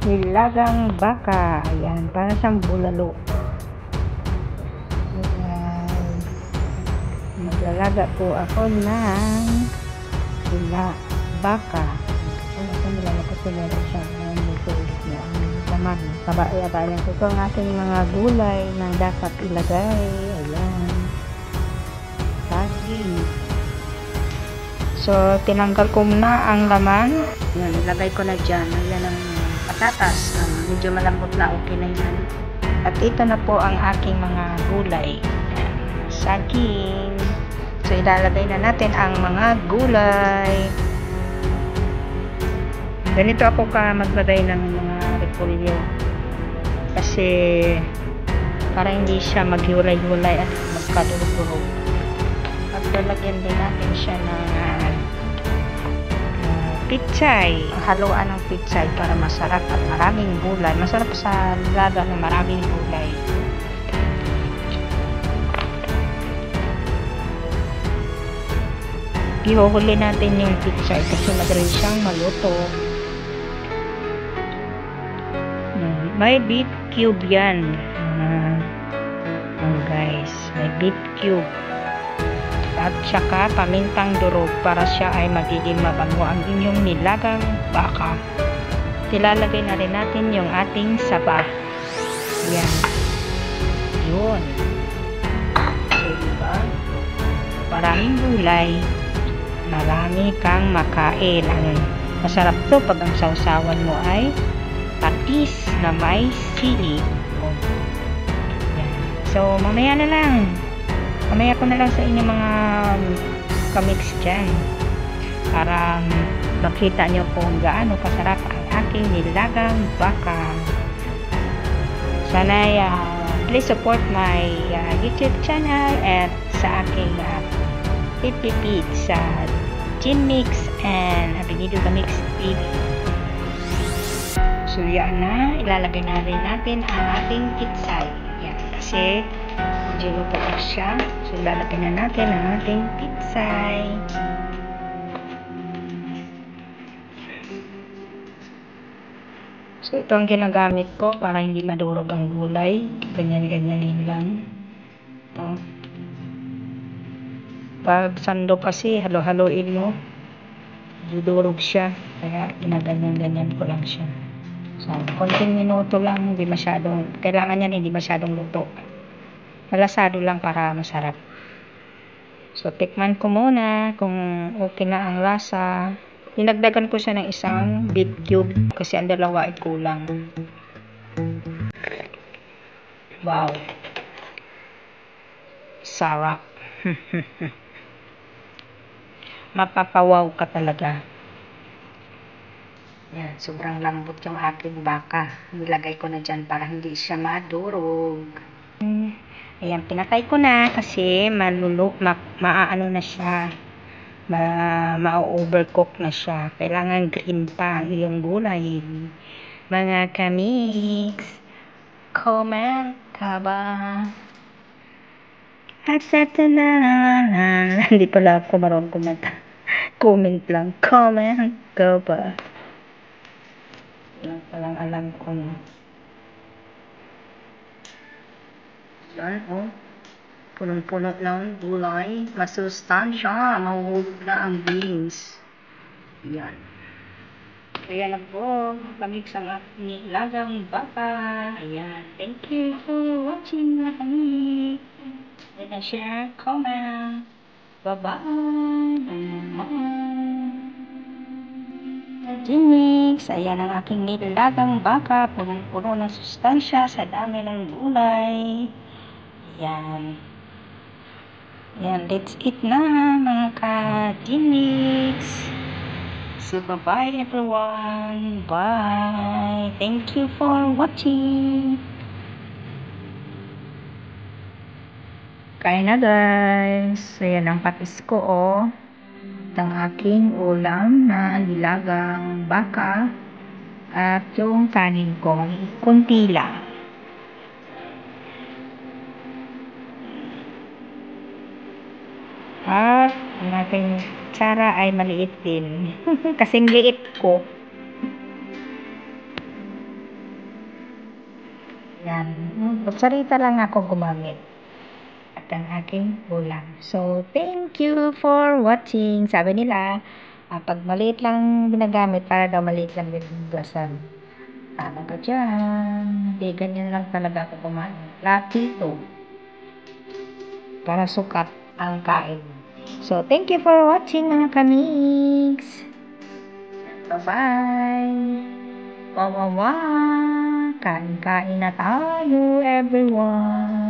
Nilagang baka. Ayan, para siyang bulalo. Ayan. Maglalaga po ako ng baka. Ito nilala ko sila siya ng lutuin niya. Laman. Ayan. Ito ang ating mga gulay na dapat ilagay. Ayan. Saging. So, tinanggal ko na ang laman. Ayan, ilagay ko na dyan. Ayan ang patatas. Medyo malambot na, okay na yan. At ito na po ang aking mga gulay. Ayan, saging. So, ilalagay na natin ang mga gulay. Ganito ako maglagay ng mga repolyo. Kasi, para hindi siya maghiwalay-hiwalay at magkadurog-durog. At lalagyan din natin siya ng pitsay. Haluan ng pitsay para masarap at maraming gulay. Masarap sa laga na maraming gulay. Ihuhuli natin yung pitsay kasi madali siyang maluto. May beef cube yan. Guys, may beef cube. At saka pamintang durog para siya ay magiging mabango ang inyong nilagang baka. Ilalagay na rin natin yung ating saba. Yan. Yun. So, diba? Maraming gulay. Marami kang makain. Ang masarap to pag ang sausawan mo ay patis na may sili. Yan. So, mamaya na lang. Mamaya ko na lang sa inyo mga kamix dyan para makita nyo kung gaano kasarap ang aking nilagang baka. Sana please support my YouTube channel at sa aking pipipid sa Ginmix and Abinido Kamix TV. So yan na, ilalagay na rin natin ang ating pitsay. Yan, kasi medyo luto na siya. So, lalagyan na natin ang ating pitsay. So, ito ang ginagamit ko para hindi madurog ang gulay. Ganyan-ganyanin lang. Ito. Pag sando kasi, halo-haloin mo. Dudurog siya. Kaya, ginaganyan-ganyan ko lang siya. So, konting minuto lang. Hindi masyadong, kailangan yan hindi masyadong luto. Malasado lang para masarap. So, tikman ko muna kung okay na ang lasa. Dinagdagan ko siya ng isang beef cube kasi ang dalawa ay kulang. Wow. Sarap. Mapapawaw ka talaga. Yan, sobrang lambot yung aking baka. Nilagay ko na dyan para hindi siya madurog. Ayan, pinatay ko na kasi maaano na siya. Ma-overcook na siya. Kailangan green pa yung gulay. Mga kamix, comment ka ba? At na. Hindi pala ako marunong kumanta. Comment lang. Comment ka ba? Yan palang alam ko. Yan, oh. Punong-puno ng gulay. Masustansya. Mahuhulog na ang beans. Yan. Ayan na po. Kamix ang aking nilagang baka. Ayan. Thank you for watching mga kamix. And share, comment. Bye-bye. Ginmix. Ayan ang aking nilagang baka. Punong-puno ng sustansya sa dami ng gulay. Ayan. Ayan, let's eat na mga ka-Ginmix. So, bye-bye everyone. Bye. Thank you for watching. Kain na guys. Ayan ang patis ko oh. Ang aking ulam na nilagang baka. At yung kanin ko, kunti lang. At ang aking tsara ay maliit din. Kasing liit ko. Yan. Kutsarita lang ako gumamit. At ang aking ulam. So, thank you for watching. Sabi nila, pag maliit lang ginagamit, para daw maliit lang binugasan. Tama ka dyan. Hindi, ganyan lang talaga ako kumain. Lati ito. Para sukat ang kain. So, thank you for watching mga kamigs. Bye-bye. Wawawa. Kain-kain na tayo, everyone.